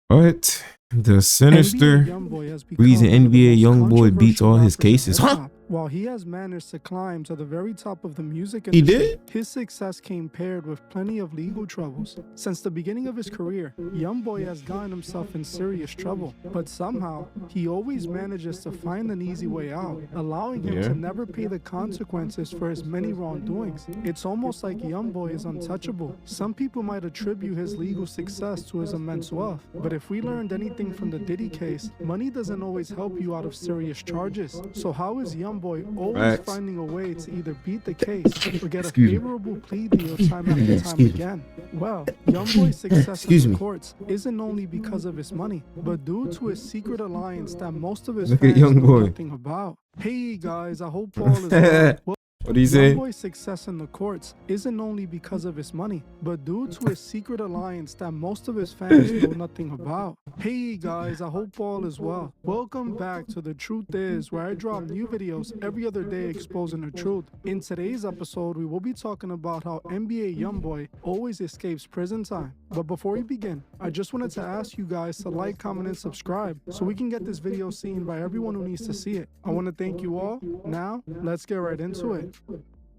What? The sinister reason NBA Youngboy beats all his cases. Huh? While he has managed to climb to the very top of the music He industry, did? his success came paired with plenty of legal troubles. Since the beginning of his career, Youngboy has gotten himself in serious trouble, but somehow, he always manages to find an easy way out, allowing him to never pay the consequences for his many wrongdoings. It's almost like Youngboy is untouchable. Some people might attribute his legal success to his immense wealth, but if we learned anything from the Diddy case, money doesn't always help you out of serious charges. So how is Youngboy always finding a way to either beat the case or get a favorable plea deal time after time again? Well, Youngboy's success in the courts isn't only because of his money, but due to his secret alliance that most of his fans know nothing about. Hey guys, I hope all is well. What do you say? Youngboy's success in the courts isn't only because of his money, but due to his secret alliance that most of his fans know nothing about. Hey guys, I hope all is well. Welcome back to The Truth Is, where I drop new videos every other day exposing the truth. In today's episode, we will be talking about how NBA Youngboy always escapes prison time. But before we begin, I just wanted to ask you guys to like, comment, and subscribe so we can get this video seen by everyone who needs to see it. I want to thank you all. Now, let's get right into it.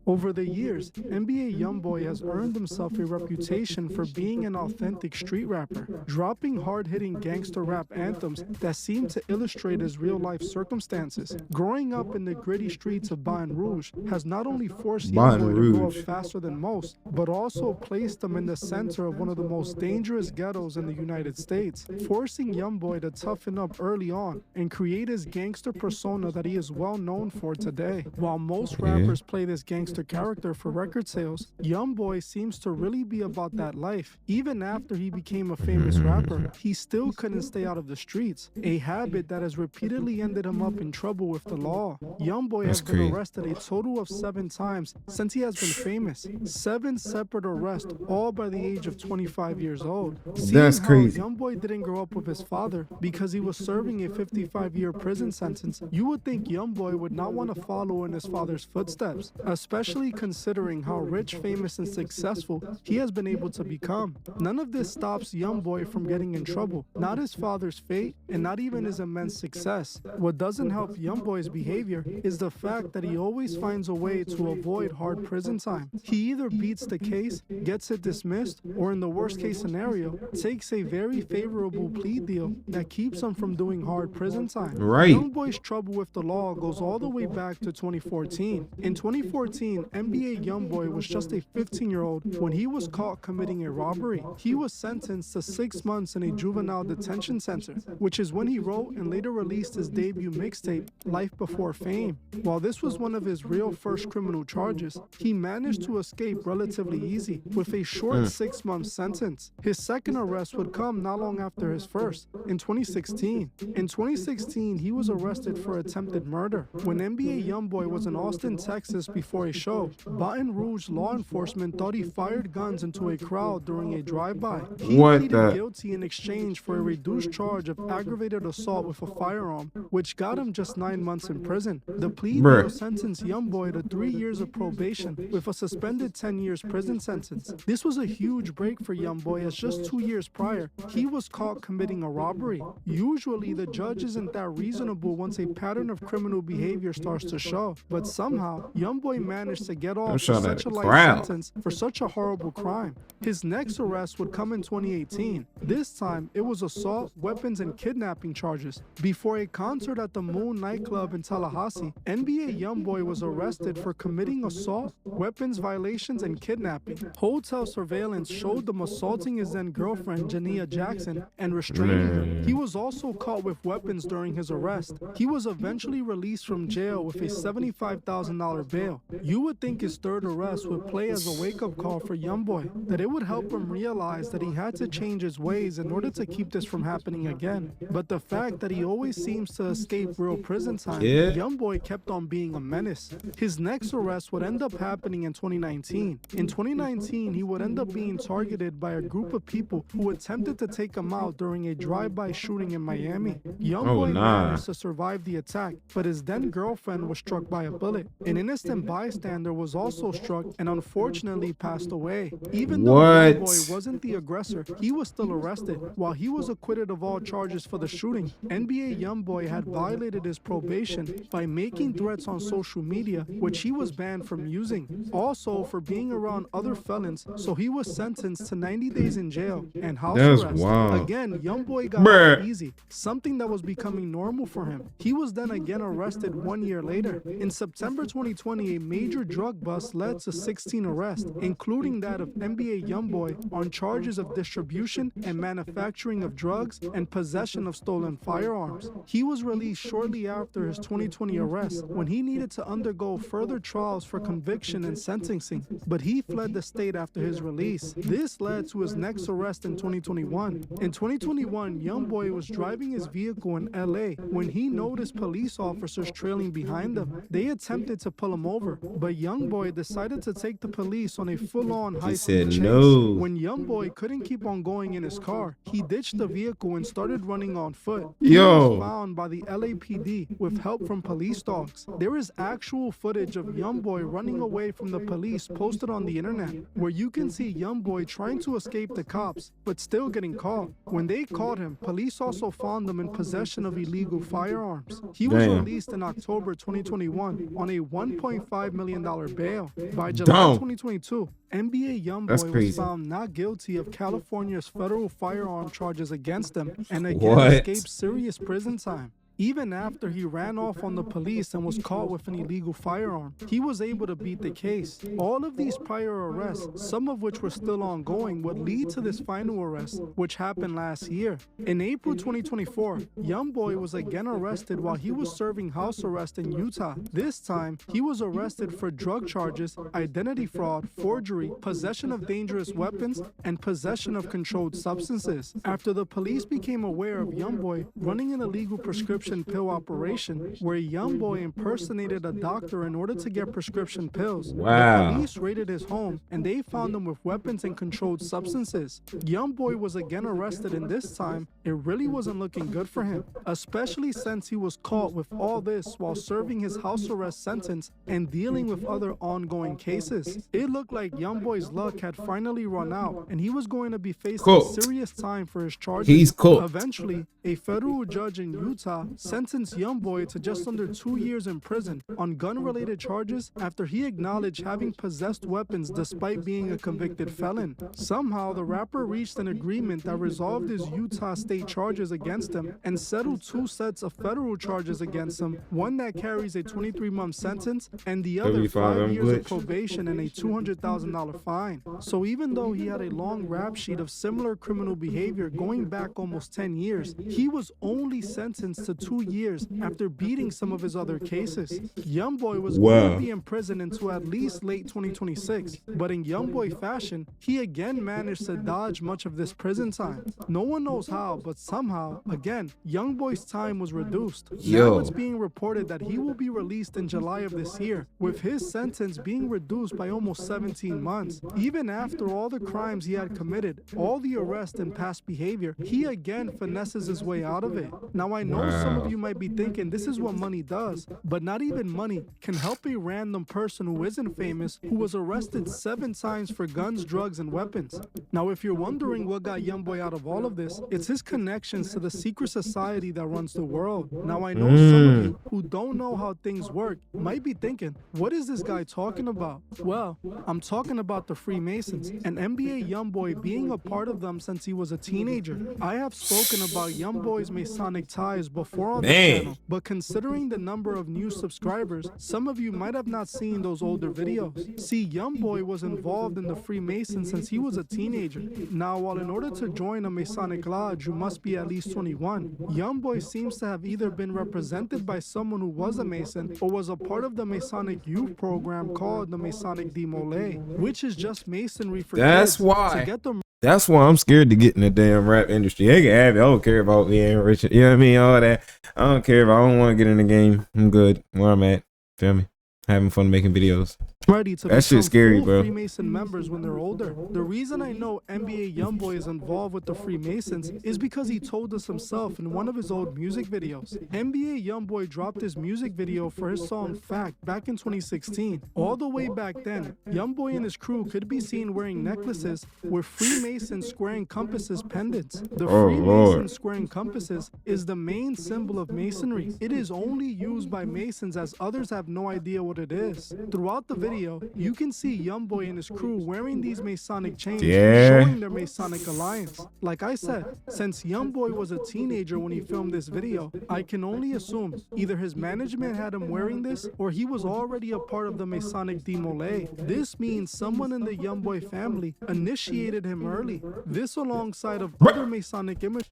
Over the years, NBA Youngboy has earned himself a reputation for being an authentic street rapper, dropping hard-hitting gangster rap anthems that seem to illustrate his real-life circumstances. Growing up in the gritty streets of Baton Rouge has not only forced Youngboy to grow up faster than most, but also placed him in the center of one of the most dangerous ghettos in the United States, forcing Youngboy to toughen up early on and create his gangster persona that he is well known for today. While most rappers play this gangster character for record sales, Youngboy seems to really be about that life. Even after he became a famous rapper, he still couldn't stay out of the streets, a habit that has repeatedly ended him up in trouble with the law. Youngboy has been arrested a total of 7 times since he has been famous. 7 separate arrests, all by the age of 25 years old. That's crazy. Youngboy didn't grow up with his father because he was serving a 55-year prison sentence. You would think Youngboy would not want to follow in his father's footsteps, especially considering how rich, famous, and successful he has been able to become. None of this stops Youngboy from getting in trouble, not his father's fate, and not even his immense success. What doesn't help Youngboy's behavior is the fact that he always finds a way to avoid hard prison time. He either beats the case, gets it dismissed, or in the worst case scenario, takes a very favorable plea deal that keeps him from doing hard prison time. Youngboy's trouble with the law goes all the way back to 2014. In 2014, NBA Youngboy was just a 15-year-old when he was caught committing a robbery. He was sentenced to 6 months in a juvenile detention center, which is when he wrote and later released his debut mixtape, Life Before Fame. While this was one of his real first criminal charges, he managed to escape relatively easy with a short 6-month sentence. His second arrest would come not long after his first, in 2016. In 2016, he was arrested for attempted murder. When NBA Youngboy was in Austin, Texas before a show, Baton Rouge law enforcement thought he fired guns into a crowd during a drive-by. He pleaded guilty in exchange for a reduced charge of aggravated assault with a firearm, which got him just 9 months in prison. The plea deal sentenced Youngboy to 3 years of probation with a suspended 10 years prison sentence. This was a huge break for Youngboy, as just 2 years prior, he was caught committing a robbery. Usually, the judge isn't that reasonable once a pattern of criminal behavior starts to show, but somehow, Youngboy managed to get off such a light sentence for such a horrible crime. His next arrest would come in 2018. This time, it was assault, weapons, and kidnapping charges. Before a concert at the Moon nightclub in Tallahassee, NBA Youngboy was arrested for committing assault, weapons violations, and kidnapping. Hotel surveillance showed them assaulting his then-girlfriend, Jania Jackson, and restraining her. He was also caught with weapons during his arrest. He was eventually released from jail with a $75,000 bail. You would think his third arrest would play as a wake-up call for Youngboy, that it would help him realize that he had to change his ways in order to keep this from happening again. But the fact that he always seems to escape real prison time, Youngboy kept on being a menace. His next arrest would end up happening in 2019. In 2019, he would end up being targeted by a group of people who attempted to take him out during a drive-by shooting in Miami. Youngboy managed to survive the attack, but his then-girlfriend was struck by a bullet. An innocent bystander bystander was also struck and unfortunately passed away. Even though What? Youngboy wasn't the aggressor, he was still arrested. While he was acquitted of all charges for the shooting, NBA Youngboy had violated his probation by making threats on social media, which he was banned from using. Also, for being around other felons, so he was sentenced to 90 days in jail and house That's arrest. wild. Again, Youngboy got off easy, something that was becoming normal for him. He was then again arrested 1 year later. In September 2020, a major drug bust led to 16 arrests, including that of NBA Youngboy on charges of distribution and manufacturing of drugs and possession of stolen firearms. He was released shortly after his 2020 arrest when he needed to undergo further trials for conviction and sentencing, but he fled the state after his release. This led to his next arrest in 2021. In 2021, Youngboy was driving his vehicle in LA when he noticed police officers trailing behind him. They attempted to pull him over, but Youngboy decided to take the police on a full-on high-speed chase. No. When Youngboy couldn't keep on going in his car, he ditched the vehicle and started running on foot. Yo. He was found by the LAPD with help from police dogs. There is actual footage of Youngboy running away from the police posted on the internet, where you can see Youngboy trying to escape the cops, but still getting caught. When they caught him, police also found him in possession of illegal firearms. He was released in October 2021 on a $1.5 million bail. By July 2022, NBA Youngboy was found not guilty of California's federal firearm charges against him and again escaped serious prison time. Even after he ran off on the police and was caught with an illegal firearm, he was able to beat the case. All of these prior arrests, some of which were still ongoing, would lead to this final arrest, which happened last year. In April 2024, Youngboy was again arrested while he was serving house arrest in Utah. This time, he was arrested for drug charges, identity fraud, forgery, possession of dangerous weapons, and possession of controlled substances. After the police became aware of Youngboy running an illegal prescription pill operation where Youngboy impersonated a doctor in order to get prescription pills. The police raided his home and they found him with weapons and controlled substances. Youngboy was again arrested, and this time it really wasn't looking good for him, especially since he was caught with all this while serving his house arrest sentence and dealing with other ongoing cases. It looked like Youngboy's luck had finally run out and he was going to be facing serious time for his charges. Eventually, a federal judge in Utah sentenced Youngboy to just under 2 years in prison on gun-related charges after he acknowledged having possessed weapons despite being a convicted felon. Somehow, the rapper reached an agreement that resolved his Utah state charges against him and settled 2 sets of federal charges against him, one that carries a 23-month sentence and the other 5 years of probation and a $200,000 fine. So even though he had a long rap sheet of similar criminal behavior going back almost 10 years, he was only sentenced to 2 years after beating some of his other cases. Youngboy was going to be in prison until at least late 2026, but in Youngboy fashion, he again managed to dodge much of this prison time. No one knows how, but somehow, again, Youngboy's time was reduced. Now it's being reported that he will be released in July of this year, with his sentence being reduced by almost 17 months. Even after all the crimes he had committed, all the arrest and past behavior, he again finesses his way out of it. Now I know some of you might be thinking this is what money does, but not even money can help a random person who isn't famous who was arrested 7 times for guns, drugs, and weapons. Now if you're wondering what got Youngboy out of all of this, it's his connections to the secret society that runs the world. Now I know some of you who don't know how things work might be thinking, what is this guy talking about? Well, I'm talking about the Freemasons and NBA Youngboy being a part of them since he was a teenager. I have spoken about Youngboy's Masonic ties before on the channel, but considering the number of new subscribers, some of you might have not seen those older videos. See, Youngboy was involved in the Freemasons since he was a teenager. Now, while in order to join a Masonic lodge, you must be at least 21, Youngboy seems to have either been represented by someone who was a Mason or was a part of the Masonic youth program called the Masonic Demole, which is just Masonry for kids. To get them. That's why I'm scared to get in the damn rap industry. They can have it. I don't care about being rich. You know what I mean? All that. I don't care if I don't want to get in the game. I'm good where I'm at. Feel me? having fun making videos. Ready to That shit's scary, full bro. Freemason members when they're older. The reason I know NBA Youngboy is involved with the Freemasons is because he told us himself in one of his old music videos. NBA Youngboy dropped his music video for his song Fact back in 2016. All the way back then, Youngboy and his crew could be seen wearing necklaces with Freemason square and compasses pendants. The Freemason square and compasses is the main symbol of Masonry. It is only used by Masons as others have no idea what it is. Throughout the video, you can see Youngboy and his crew wearing these Masonic chains, showing their Masonic alliance. Like I said, since Youngboy was a teenager when he filmed this video, I can only assume either his management had him wearing this or he was already a part of the Masonic Demolay. This means someone in the Youngboy family initiated him early. This alongside of other Masonic images.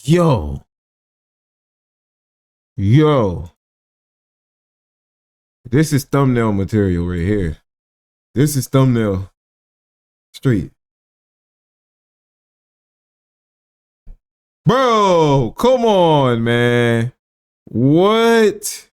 Yo. This is thumbnail material right here. This is thumbnail street. Bro, come on, man. What?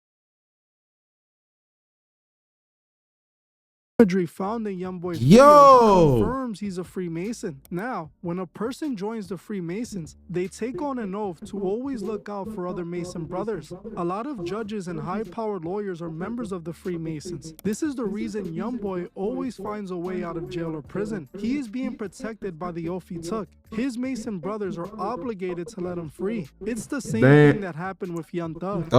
Imagery found in Youngboy's video confirms he's a Freemason. Now, when a person joins the Freemasons, they take on an oath to always look out for other Mason brothers. A lot of judges and high-powered lawyers are members of the Freemasons. This is the reason Youngboy always finds a way out of jail or prison. He is being protected by the oath he took. His Mason brothers are obligated to let him free. It's the same thing that happened with Young Thug.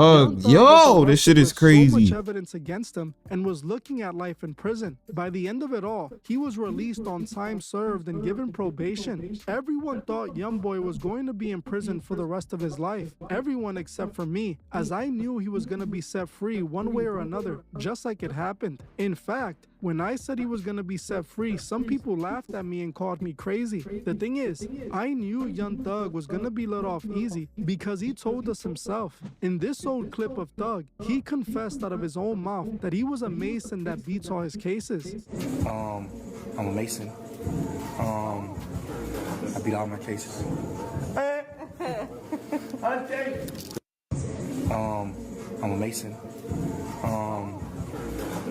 This shit is crazy. So much evidence against him and was looking at life in prison. By the end of it all, he was released on time served and given probation. Everyone thought Youngboy was going to be in prison for the rest of his life. Everyone except for me, as I knew he was going to be set free one way or another, just like it happened. In fact, when I said he was going to be set free, some people laughed at me and called me crazy. The thing is, I knew Young Thug was going to be let off easy because he told us himself. In this old clip of Thug, he confessed out of his own mouth that he was a Mason that beats all his cases. I'm a Mason. I beat all my cases. I'm a Mason.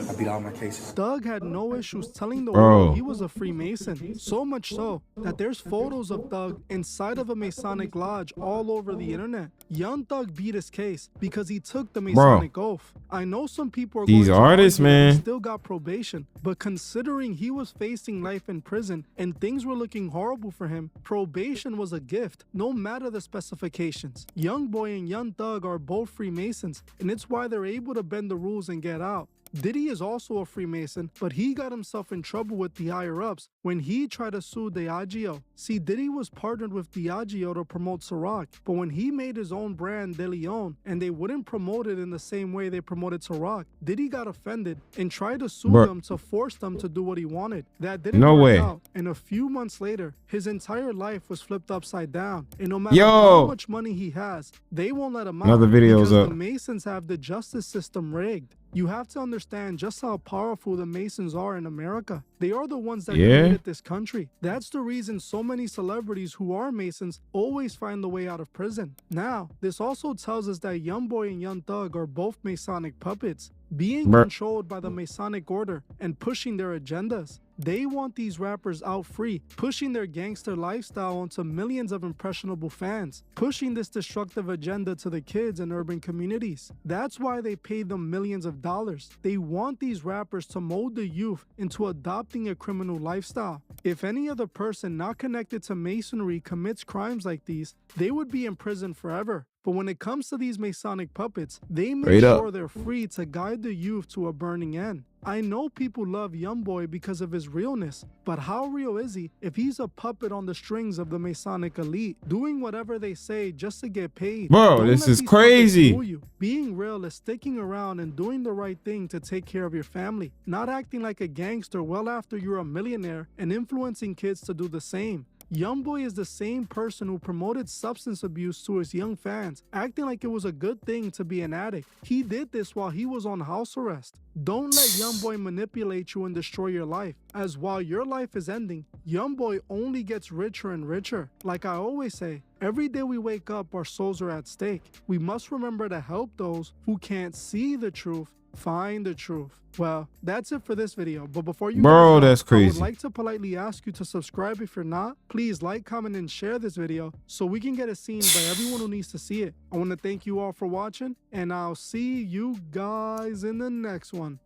I beat all my cases. Thug had no issues telling the world he was a Freemason. So much so that there's photos of Thug inside of a Masonic lodge all over the internet. Young Thug beat his case because he took the Masonic oath. I know some people are these artists, man, still got probation, but considering he was facing life in prison and things were looking horrible for him, probation was a gift, no matter the specifications. Youngboy and Young Thug are both Freemasons, and it's why they're able to bend the rules and get out. Diddy is also a Freemason, but he got himself in trouble with the higher-ups when he tried to sue Diageo. See, Diddy was partnered with Diageo to promote Ciroc, but when he made his own brand, De Leon, and they wouldn't promote it in the same way they promoted Ciroc, Diddy got offended and tried to sue them to force them to do what he wanted. That didn't work out, and a few months later, his entire life was flipped upside down, and no matter how much money he has, they won't let him out because the Masons have the justice system rigged. You have to understand just how powerful the Masons are in America. They are the ones that created this country. That's the reason so many celebrities who are Masons always find the way out of prison. Now, this also tells us that Youngboy and Young Thug are both Masonic puppets, being controlled by the Masonic order and pushing their agendas. They want these rappers out free, pushing their gangster lifestyle onto millions of impressionable fans, pushing this destructive agenda to the kids in urban communities. That's why they pay them millions of dollars. They want these rappers to mold the youth into adopting a criminal lifestyle. If any other person not connected to Masonry commits crimes like these, they would be in prison forever. But when it comes to these Masonic puppets, they make sure they're free to guide the youth to a burning end. I know people love Youngboy because of his realness, but how real is he if he's a puppet on the strings of the Masonic elite, doing whatever they say just to get paid? Bro, this is crazy. Being real is sticking around and doing the right thing to take care of your family, not acting like a gangster well after you're a millionaire and influencing kids to do the same. Youngboy is the same person who promoted substance abuse to his young fans, acting like it was a good thing to be an addict. He did this while he was on house arrest. Don't let Youngboy manipulate you and destroy your life, as while your life is ending, Youngboy only gets richer and richer. Like I always say, every day we wake up, our souls are at stake. We must remember to help those who can't see the truth find the truth. Well, that's it for this video, but before you Bro, guys go, that's crazy. I would like to politely ask you to subscribe if you're not. Please like, comment, and share this video so we can get it seen by everyone who needs to see it. I want to thank you all for watching, and I'll see you guys in the next one.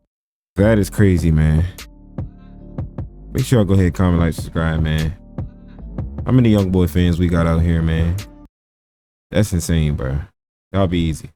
That is crazy, man. Make sure y'all go ahead, comment, like, subscribe, man. How many Youngboy fans we got out here, man? That's insane, bro. Y'all be easy.